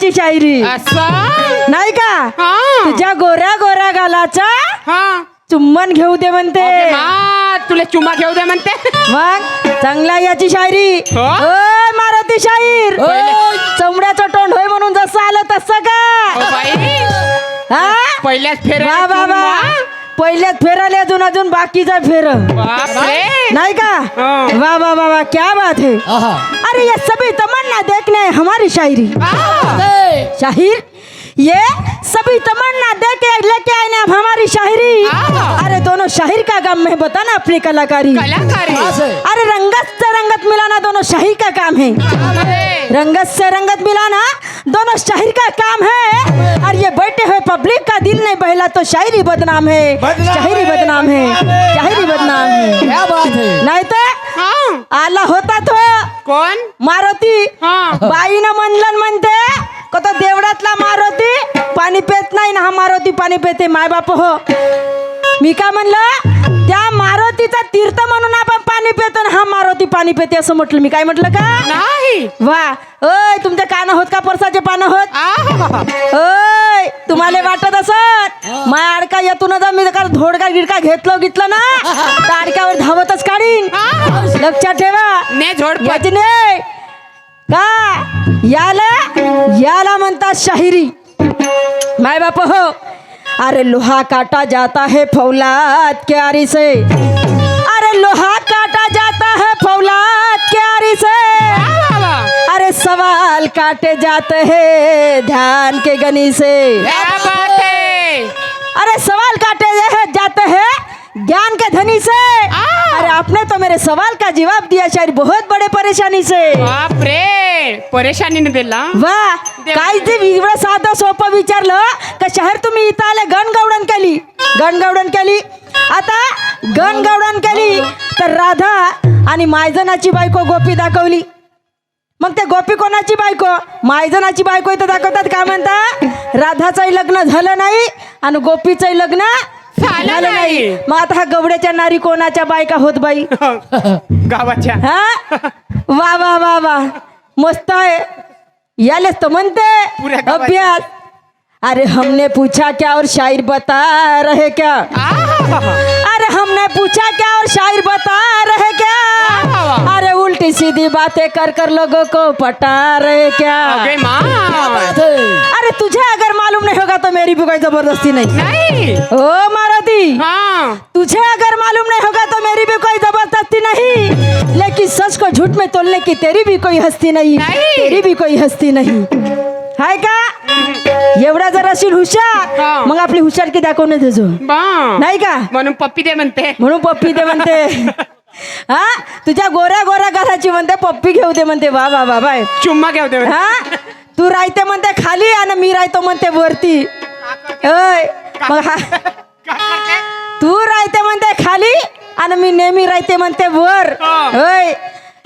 याची शायरी असं नाही का? हा. तुझ्या गोऱ्या गोऱ्या गालाचा हा चुम्बन घेऊ दे म्हणते. ओके, मा, तुला चुमा घेऊ दे म्हणते. मग चांगला याची शायरी. हो? ओय मारुती शाहीर, चमड्याचं तोंड होय म्हणून जसं आलं तसं ओ का? बाई, हा पहिल्याच फेर वा वा वा, पहिल्यात फेराले अजून बाकीचा फेर नाही का? हाँ। वाह वाह वाह वाह, क्या बात है। अरे ये सभी तमन्ना देखने है हमारी शायरी। शाहिर ये सभी तमन्ना देख के लेके आए ना अब हमारी शायरी। अरे दोनों शाहिर का काम है बताना अपनी कलाकारी। अरे रंगत से रंगत मिलाना दोनों शाहिर का काम है। रंगत से रंगत मिलाना दोनों शाहिर का काम है। और ये बैठे हुए पब्लिक का दिल नहीं बहला तो शायरी बदनाम है, शायरी बदनाम है, शायरी बदनाम है। क्या बात है। नहीं तो आला होता तो कोण मारुती हाँ। बाईनं म्हणलं म्हणते को तो देवडातला मारुती पाणी पेत नाही ना, हा मारुती पाणी पेते माय बाप हो। मी का म्हणलं त्या मारुतीचा तीर्थ म्हणून आपण पाणी पेतो ना, हा मारुती पाणी पेते असं म्हटलं मी. काय म्हटलं का नाही वा? ओय तुमच्या कान होत का परसाचे पानं होत? ओय तुम्हाला वाटत असत माय अडका येतून मी का धोडका गिडका घेतलं ना तर अडक्यावर धावतच काढीन. लक्षात ठेवा ने झोड याची नाही का, याला म्हणतात शाहिरी माय बाप हो. अरे लोहा काटा जाता है फौलाद के आरी से, अरे लोहा काटा जाता है फौलाद के आरी से, अरे सवाल काटे जाते हैं ध्यान के गनी से। क्या बात है। अरे सवाल काटे जाते हैं ज्ञान के धनी से। अरे आपने तो मेरे सवाल का जवाब दिया शायद बहुत बड़े परेशानी से। बाप रे, परेशानी न दिला वा काय ते एवढं साधं सोपं विचारलं का शहर तुम्ही इथं आले गणगवडण केली. आता गणगवडण केली तर राधा आणि मायजनाची बायको गोपी दाखवली. मग ते गोपी कोणाची बायको? मायजनाची बायको इथं दाखवतात. का म्हणता राधाचंही लग्न झालं नाही आणि गोपीचंही लग्न झालं नाही. मग आता हा गवड्याच्या नारी कोणाच्या बायका होत बाई? गावाच्या. हा वा वा वा वा, मस्त आहे. यालेच तर म्हणते अभ्यास. अरे हमने पूछा क्या और शायर बता रहे क्या? अरे हमने पूछा क्या और शायर बता रहे क्या? अरे उल्टी सीधी बातें कर कर लोगों को पटा रहे क्या? अरे तुझे अगर मालूम नहीं होगा तो मेरी भी कोई जबरदस्ती नहीं। ओ मारुति, तुझे अगर मालूम नहीं होगा तो मेरी भी कोई जबरदस्ती नहीं, लेकिन सच को झूठ में तोलने की तेरी भी कोई हस्ती नहीं, तेरी भी कोई हस्ती नहीं हाय का? एवढा जर असेल हुशार मग आपली हुशारकी दाखवणे देजो नाही का? म्हणून पप्पी दे म्हणते. म्हणून पप्पी दे म्हणते. हा तुझ्या गोऱ्या गोऱ्या घराची म्हणते पप्पी घेऊ दे म्हणते. वा वा वा बाय, चुम्मा घेऊ दे. हा तू राहते म्हणते खाली आणि मी राहतो म्हणते वरती. ओय मग हा तू राहते म्हणते खाली आणि मी नेहमी राहते म्हणते वर. ओय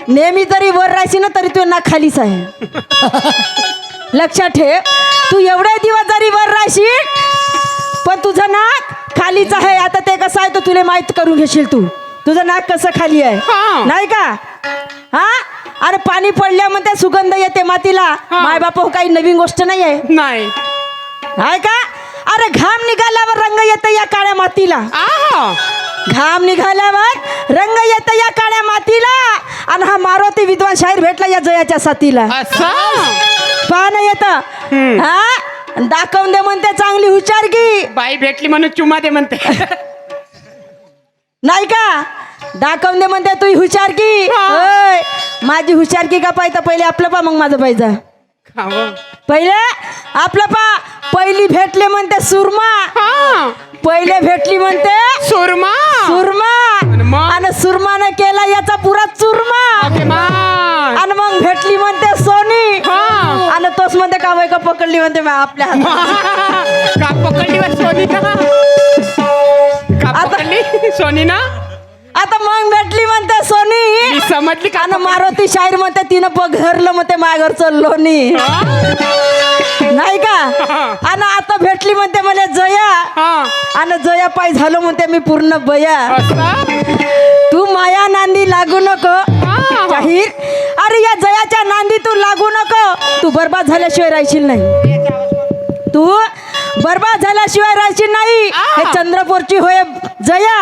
नेहमी जरी वर राहायची ना तरी तू ना खालीच आहे. लक्षात ठेव, तू एवढे दिवस जरी वर राहशील पण तुझं नाक खालीच आहे. आता ते कसं आहे तर तुला माहित करून घेशील तू तुझं नाक कसं खाली आहे नाही का? हा अरे पाणी पडल्या म्हणते सुगंध येते मातीला. माय बाप काही नवीन गोष्ट नाही आहे नाही आहे का? अरे घाम निघाल्यावर रंग येते या काळ्या मातीला. घाम निघाल्यावर रंग येते या काळ्या मातीला. आणि हा मारुती विद्वान शाहीर भेटला या जयाच्या साथीला. पाहणं येतं हा दाखवून दे म्हणते चांगली हुशारकी. बाई भेटली म्हणून चुम्मा दे म्हणते. नाही का? दाखवून दे म्हणते तू हुशारकी. माझी हुशारकी का पाहिजे? पहिले आपलं पा मग माझं पाहिजे. पहिले आपलं पा. पहिली भेटले म्हणते सुरमा. पहिले भेटली म्हणते सुरमा. आणि सुरमानं केला याचा पुरा चुरमा. आणि मग भेटली म्हणते सोनी. आणि तोच म्हणते का बाई का पकडली म्हणते आपल्या हातात. का पकडली सोनी? का पकडली सोनी ना? आता मग भेटली म्हणते सोनी. समजली का? मारुती शाहीर म्हणते तिनं पघरलं म्हणते माघरचं लोणी नाही का? आणि आता भेटली म्हणते मला जया. आणि जया पाय झालो म्हणते मी पूर्ण बया. तू माया नांदी लागू नको शाहीर. अरे या जयाच्या नांदी तू लागू नको. तू बर्बाद झाल्याशिवाय राहशील नाही. तू बर्बाद झाल्याशिवाय राहायची नाही. हे चंद्रपूरची होय जया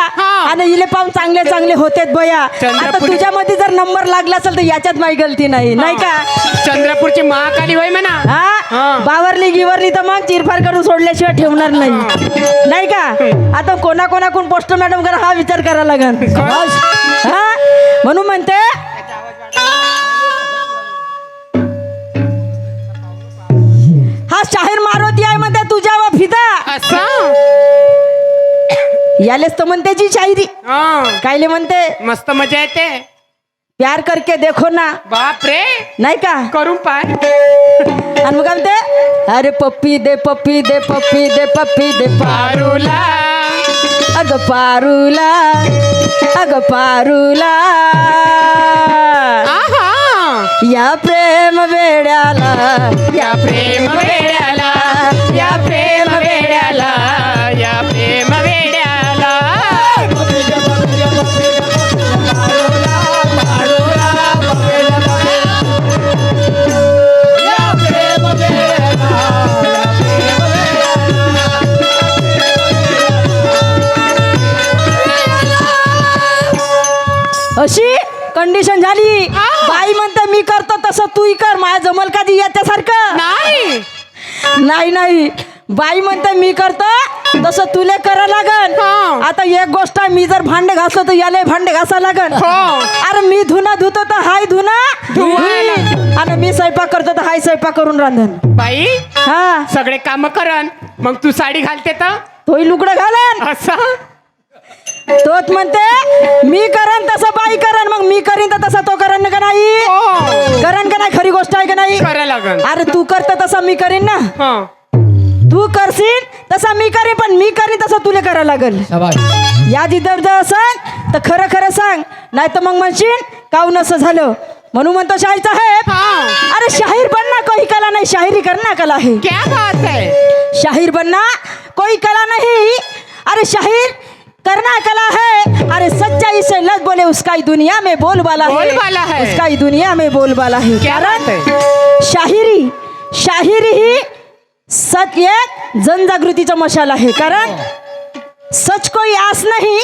आणि इले पाहून चांगले चांगले होतेत बया. आता तुझ्यामध्ये जर नंबर लागला असेल तर याच्यात माझी गलती नाही का. चंद्रपूरची महाकाली होय म्हणा. हा बावरली गिवरली तर मग चिरफार करून सोडल्याशिवाय ठेवणार नाही का. आता कोणाकोणाकडून पोस्ट मॅडम करा हा विचार करायला लागेल. हा म्हणून म्हणते हा शाहीर मारुती आहे म्हणते तुझ्या व फिदा. असं यालेच तर म्हणते जी शायरी. कायले म्हणते मस्त मजा येते. प्यार करके देखो ना. बाप रे नाही का करून पाय. आणि मग काय म्हणते अरे पप्पी दे पप्पी दे पप्पी दे पप्पी दे पारुला अग पारुला अग पारुला. आहा या प्रेम वेड्याला या प्रेम वेड्याला या प्रेम वेड्याला या प्रेम वेड्याला. अशी कंडिशन झाली. बाई म्हणते मी करतो तसं तूही कर. माझ्या जमल का जी याच्यासारखं नाही नाही नाही. बाई म्हणते मी करतो तसं तुले करा लागन. आता एक गोष्ट आहे, मी जर भांडे घासलो तर याले भांडे घासा लागन. अरे मी धुना धुतो तर हाय धुना धुईन. आणि मी स्वयंपाक करतो तर हाय स्वयंपाक करून रांधन. बाई हा सगळे काम करन मग तू साडी घालते तर तोही लुगडं घालन. असं तोच म्हणते मी करन तसं बाई करन. मग मी करीन तर तसं तो करन का नाही. करन का नाही. खरी गोष्ट आहे का नाही. करायला लागन. अरे तू करत तसं मी करीन ना. तू करशील तसं मी करीन पण मी करीन तसं तुला करायला लागल. या जिद्द असेल तर खरं खरं सांग नाही तर मग म्हणशील काहून असं झालं. म्हणून म्हणतो शाहीर साहेब अरे शाहीर बनना कोई कला नहीं शायरी करना कला है. क्या बात है. शाहीर बनना कोई कला नहीं अरे शाहीर करना कला है. अरे सच्चाई से लग बोले उसका ही दुनिया में बोलबाला है. उसका ही दुनिया में बोलबाला है. क्या बात है. शाहिरी ही सच एक जनजागृतीचा मशाल आहे. कारण सच कोई आस नहीं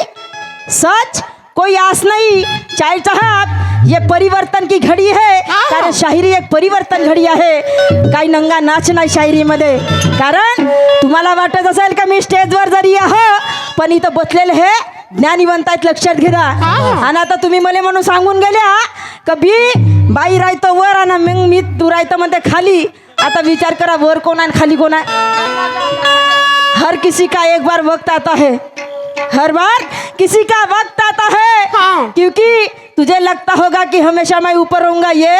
सच कोई आस नहीं. चाहे साहब ये परिवर्तन की घडी है. कारण शाहिरी एक परिवर्तन घडी आहे. काही नंगा नाच नाही शाहिरीमध्ये. कारण तुम्हाला वाटत असेल का मी स्टेजवर जरी आहे पण इथं बसलेले हे ज्ञानीवंत आहेत लक्षात घ्या. आणि आता तुम्ही मला म्हणून सांगून गेल्या कभी बाई राहतो वर आणि मग मी तू राहतो म्हणते खाली. आता विचार करा वर कोण आहे खाली कोण आहे. हर किसी का एक बार वक्त आता है. हर बार किसी का वक्त आता है. क्योंकि तुझे लगता होगा कि हमेशा मैं ऊपर रहूंगा. ये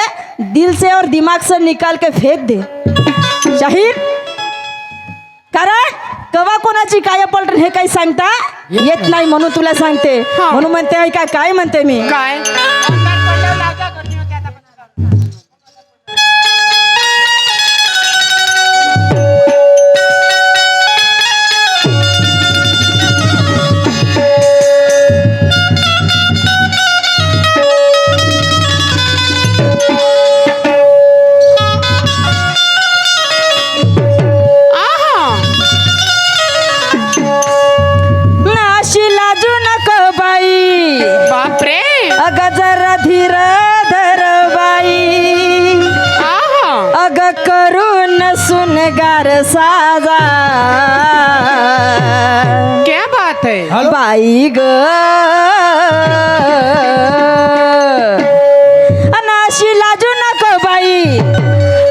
दिल से और दिमाग से निकाल के फेंक दे शाहीर. कारण कवा कोणाची काय पलटन हे काही सांगता येत नाही. म्हणून तुला सांगते. म्हणून म्हणते आहे का काय म्हणते मी काय साजा. क्या बात है. बाई ग अनाशी लाजू नको बाई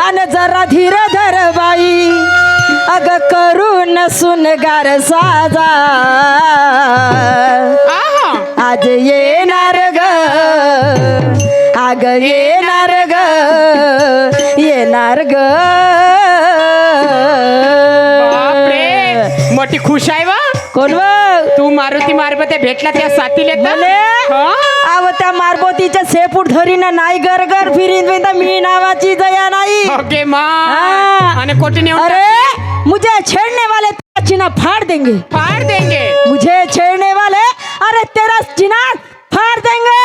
अन जरा धीर धर बाई. अग करून सुनगार साजा. आज येणार ग आग येणार ग येणार ग. मोठी खुश आहे वा. कोण तू मारुती मारबते भेटला त्या साथीले आव त्या मारबतीच्या सेपूट धरीना नाही गरगर फिरीन मी नावाची दया नाही. ओके माने कोटी ने. अरे मुझे छेड़ने वाले तेरा चिना फाड़ देंगे. फाड़ देंगे. मुझे छेड़ने वाले अरे तेरा चिना फाड़ देंगे.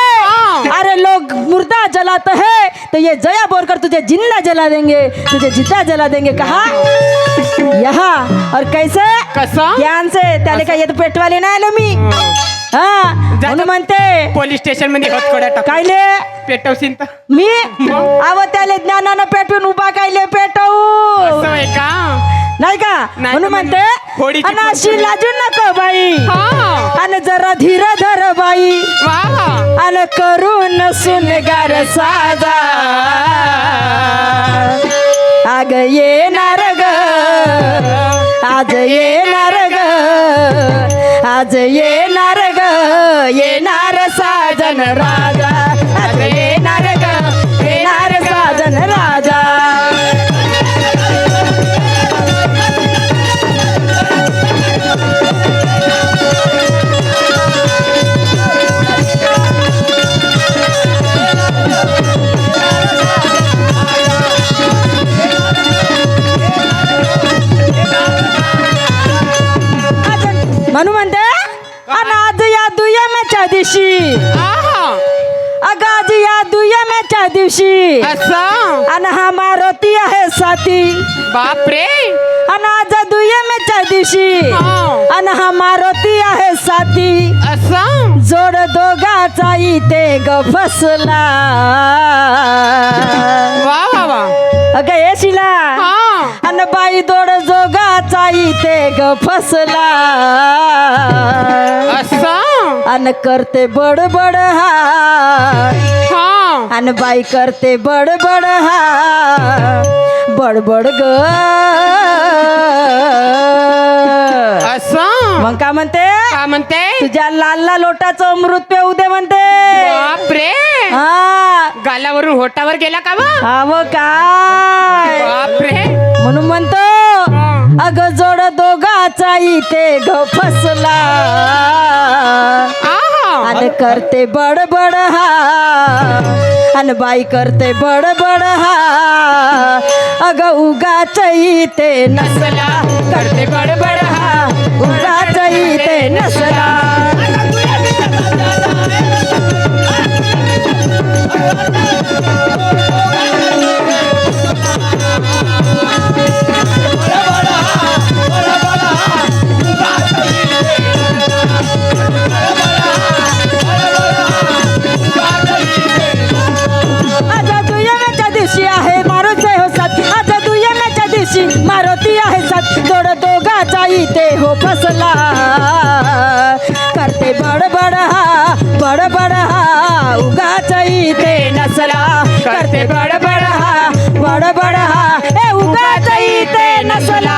अरे लोग मुर्दा जलाते हैं तो ये जया बोलकर तुझे जिंदा जला देंगे, तुझे जिंदा जला देंगे। कहा यहाँ और कैसे कसं? ज्ञान से त्याला काय येत पेटवाले नाही आलो मी हा म्हणून म्हणते पोलीस स्टेशन मध्ये हतकोड्या टाक कायले पेटवशील तर मी आव त्याला ज्ञानानं पेटवून उभा कायले पेटवू असं आहे का? नाही का नाही म्हणून तर म्हणते होडीची आणि अशी लाजू नको बाई हा आणि जरा धीर धर बाई वा आणि करून सुनगार साजा आग येणार ग आज येणार ग आज येणार ग येणार साजन राजा आज येणार ग येणार साजन राजा म्हणून म्हणते आणि आज या दुय्यमेच्या दिवशी अगं आज या दुय्यमेच्या दिवशी असं आणि हा मारुती आहे साथी बापरे आणि आज दुय्यमेच्या दिवशी हा. आणि हा मारुती आहे साथी असं जोड दोघाचा इथे ग फसला वा वा वा अगं ये शिला हा अन बाई दोड जोगाचा इथे ग फसला असं अन करते बडबड हा हा अन बाई करते बडबड हा बडबड ग असं मग का म्हणते का म्हणते तुझ्या लाल लाल लोटाचं अमृत पेऊ दे म्हणते बापरे हा गालावरून होटावर गेला का बा हा व काय बापरे म्हणून म्हणतो अग जोड दोघाचा इथे ग फसला आहा. आणि करते बडबड हा आणि बाई करते बडबड हा अग उगाच इथे नसला करते बडबड हा उगाच इथे नसला मारुती आहे साथ जोड दोघाचा इथे हो फसला करते बडबड हा उगाच इथे नसला करते बडबड हा ए उगाच इथे नसला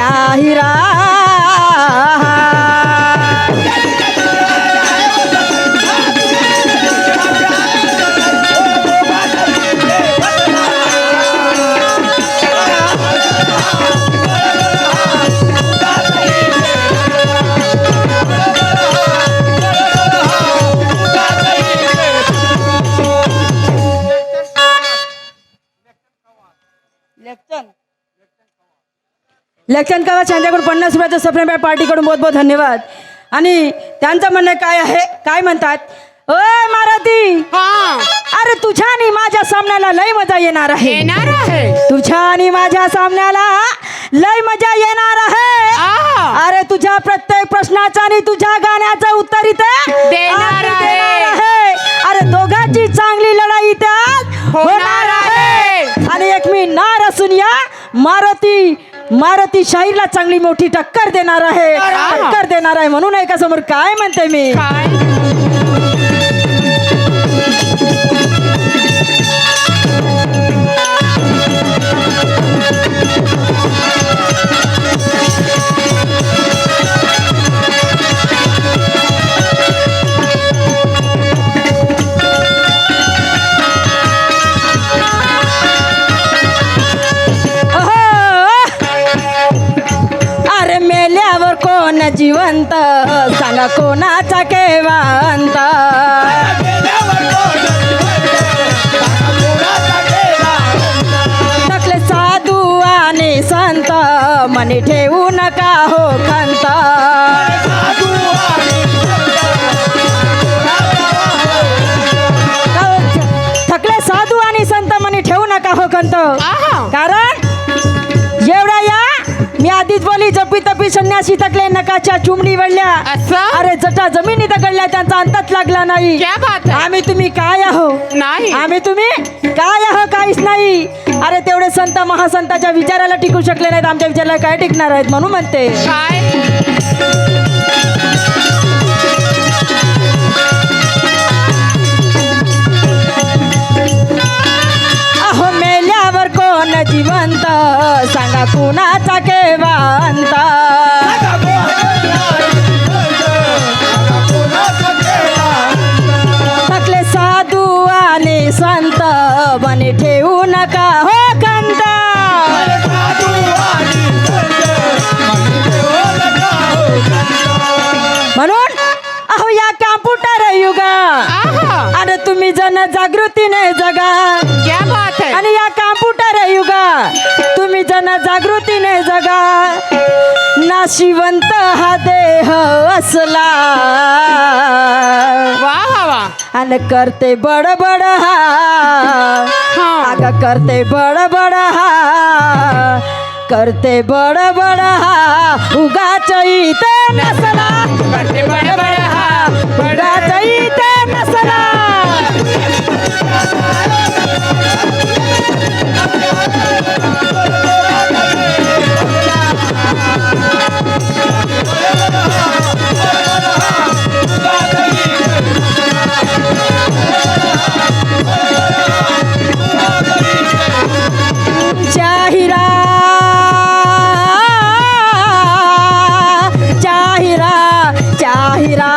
चाहिरा लेक्चन कावा त्यांच्याकडून 50 रुपयाचं सप्रेम पार्टीकडून बहुत बहुत धन्यवाद आणि त्यांचं म्हणणं काय आहे काय म्हणतात ओय मारुती हा अरे तुझ्या आणि माझ्या सामन्याला लय मजा येणार आहे तुझ्या आणि माझ्या सामन्याला लय मजा येणार आहे अरे तुझ्या प्रत्येक प्रश्नाचं आणि तुझ्या गाण्याचं उत्तर इथे देणार आहे अरे दोघांची चांगली लढाई त्यात होणार आहे आणि एक मी नार असून या मारुती शाहीरला चांगली मोठी टक्कर देणार आहे म्हणून एका समोर काय म्हणते मी कोण जिवंत सांगा कोणाचा केवांत थकले साधू आणि संत मनी ठेवू नका हो खंत थकले साधू आणि संत मनी ठेवू नका हो खंत आहा. कारण एवढ्या या मी आधीच बोली जपी तपी संन्यासी थकले नकाच्या चुमडी वळल्या असं अरे जटा जमिनी दगडल्या त्यांचा अंतच लागला नाही क्या बात है आम्ही तुम्ही काय आहो नाही आम्ही तुम्ही काय आहो काहीच नाही अरे तेवढे संत महासंताच्या विचाराला टिकू शकले नाहीत आमच्या विचाराला काय टिकणार आहेत म्हणून म्हणते काय अहो मेल्यावर कोण जिवंत सांगा कुणाचा केवांत थकले साधू आणि संत बने ठेवू नका हो कंत म्हणून अहो या कॉम्प्युटर युगा आहा. आणि तुम्ही जन जागृतीने जगा क्या बात है आणि या कॉम्प्युटर युगा तुम्ही जन जागृतीने जगा नाशिवंत हा देह असला वाह वाह आणि करते बडबड हा अग करते बडबड हा करते बडबड हा उगाच इथे नसला करते बडबड हा उगाच इथे नसला चाहिरा चाहिरा चाहिरा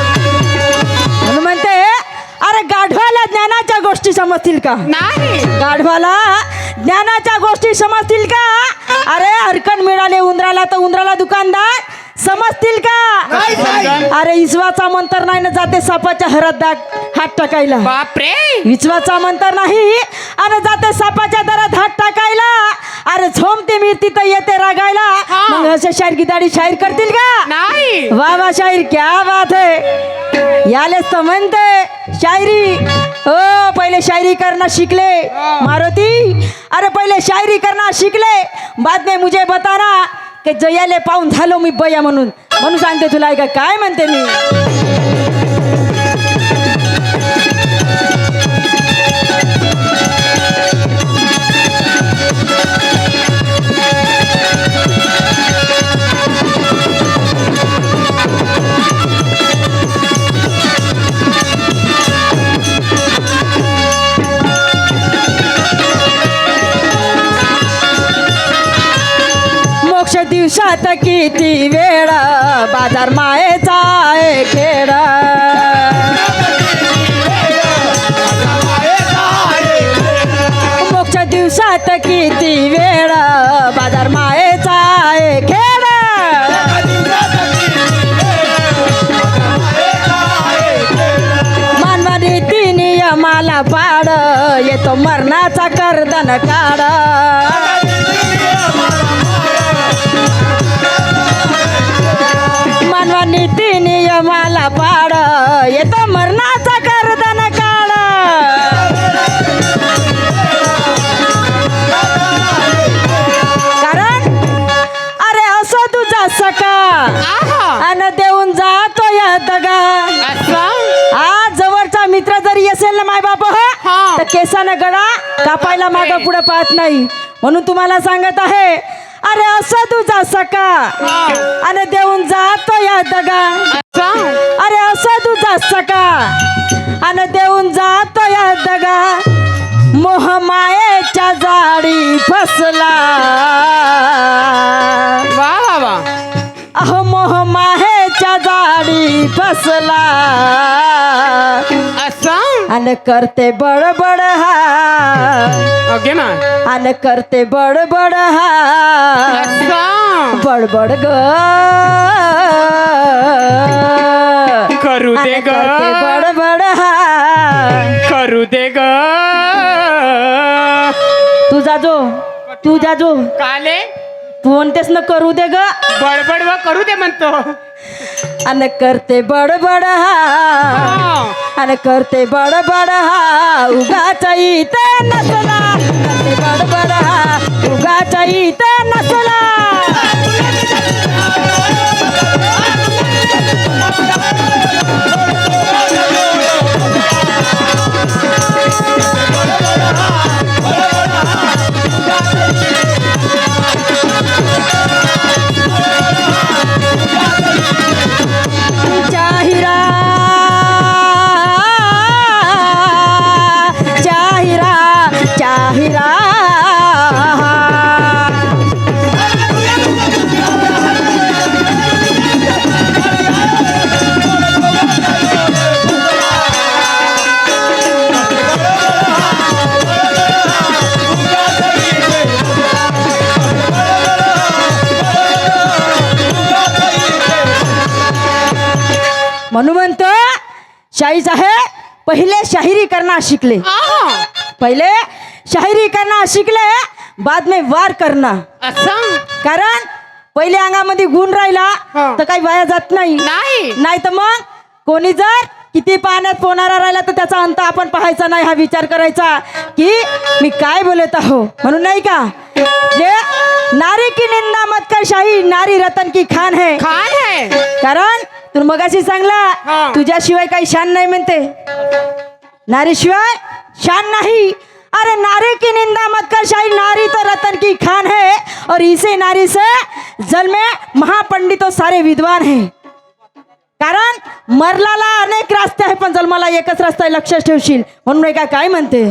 म्हणून म्हणते अरे गाढवाला ज्ञानाच्या गोष्टी समजतील का नाही गाढवाला ज्ञानाच्या गोष्टी समजतील का अरे हरकत मिळाले उंदराला तर उंदराला दुकानदार समजतील का अरे इस्वाचा मंतर नाही ना जाते सापाच्या हरात हात टाकायला बापरे विश्वाचा मंतर नाही आणि जाते सापाच्या दरात हात टाकायला अरे झोमते मिरती तर येते रागायला हा. मग असे शायर गिदाडी शायर करतील का नाही वाह वाह शायर क्या बात है यालेच तर म्हणते शायरी हो पहिले शायरी करना शिकले मारुती अरे पहिले शायरी करना शिकले बाद में मुझे बताना की जयाले पाहून झालो मी बया म्हणून म्हणून सांगते तुला ऐका काय म्हणते मी मोक्ष दिवसात किती वेळ बाजार मायेचा आहे खेळ मोक्ष दिवसात किती वेळ बाजार मायेचा आहे खेळ मानवाने ती नियमाला पाड येतो मरणाचा कर्दन काढ मानवा नीती नियमाला पाड येतो मरणाचा कर्दन काढ कारण अरे असो तुझा सका आहा अन देऊन जातो या दगा असं आज जवळचा मित्र जरी असेल ना माय बाप हा. तर केसानं गळा कापायला मागं पुढे पाहत नाही म्हणून तुम्हाला सांगत आहे अरे असं तुझा सका आणि देऊन जातो या दगा असं अरे असं तुझा सका आणि देऊन जातो या दगा मोह माये माहेच्या जाडी फसला वा वा वा अहो मोह माहेच्या जाडी फसला असं अन करते बडबड हा ओके मा अन करते बडबड हा असं बडबड ग करू दे अन ग करते बडबड हा करू दे ग तुझा जो काले तू म्हणतेस ना करू दे ग बडबड व करू दे म्हणतो अन करते बडबड हा अन करते बडबड हा उगाच इथे नसला करते बडबड हा उगाच इथे नसला जाहिरा जाहिरा जाहिरा म्हणून म्हणतो शाही साहेब पहिले शाहिरी करना शिकले पहिले शाहिरी करना शिकले बाद में वार करना असं कारण पहिले अंगामध्ये गुण राहिला तर काही वाया जात नाही नाही तर मग कोणी जर किती पाण्यात पोहणारा राहिला तर त्याचा अंत आपण पाहायचा नाही हा विचार करायचा की मी काय बोलत आहो म्हणून नाही का जे नारी की निंदा मत कर शाही नारी रतन की खान है कारण तू मगाशी सांगला तुझ्याशिवाय काही शान नाही म्हणते नारी शिवाय शान नहीं अरे नारी की निंदा मत कर शाही नारी तो रतन की खान है और इसे नारी से जल में महापंडितों सारे विद्वान हैं कारण मरलाला अनेक रस्ते आहे पण जन्माला एकच रस्ता आहे लक्षात ठेवशील म्हणून काय म्हणते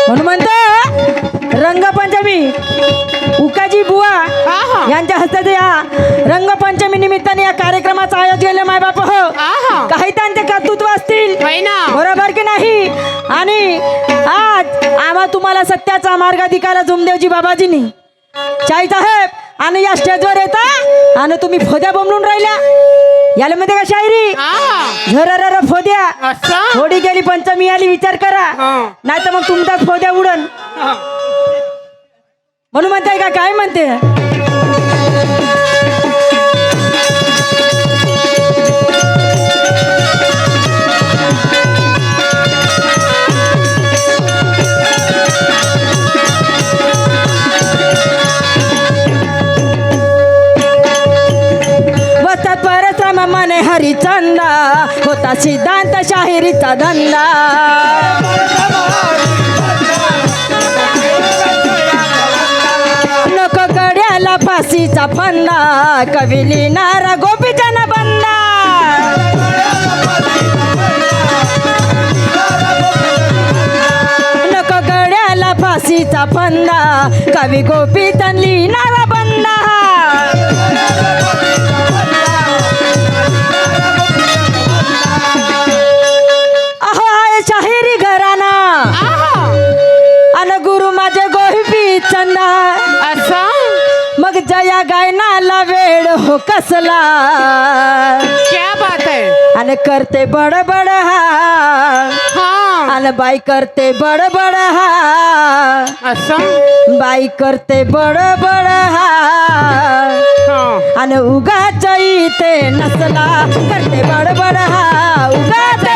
म्हणून म्हणतो रंगपंचमी उकाजी बुवा यांच्या हस्ते या रंगपंचमी निमित्ताने या कार्यक्रमाचं आयोजन केलं माय बाप हो काही त्यांचे कर्तृत्व असतील बरोबर की नाही आणि आज आम्हा तुम्हाला सत्याचा मार्ग दिकायला जुमदेवजी बाबाजींनी चाई साहेब आणि या स्टेजवर येता आणि तुम्ही फोद्या बोंबलून राहिल्या याला मध्ये का शायरी झरर फोद्या थोडी गेली पंचमी आली विचार करा नाही तर मग तुमचाच फोद्या उडन म्हणून म्हणताय का काय म्हणते मने हरिचंदा होता सिद्धांत शाहिरीचा धंदा नको गड्याला फाशीचा फंदा कवी लिहिणारा गोपीचंद बंदा नको गड्याला फाशीचा फंदा कवी गोपीचंद लिहिणारा बंदा शाहिरी घराना अन गुरु माझे गोपी चंदा मग जया गायनाला वेळ हो कसला क्या बात है आणि करते बडबड हा हा आणि बाई करते बडबड हा असं बाई करते बडबड हा हा आणि उगाच इथे नसला करते बडबड हा उगाच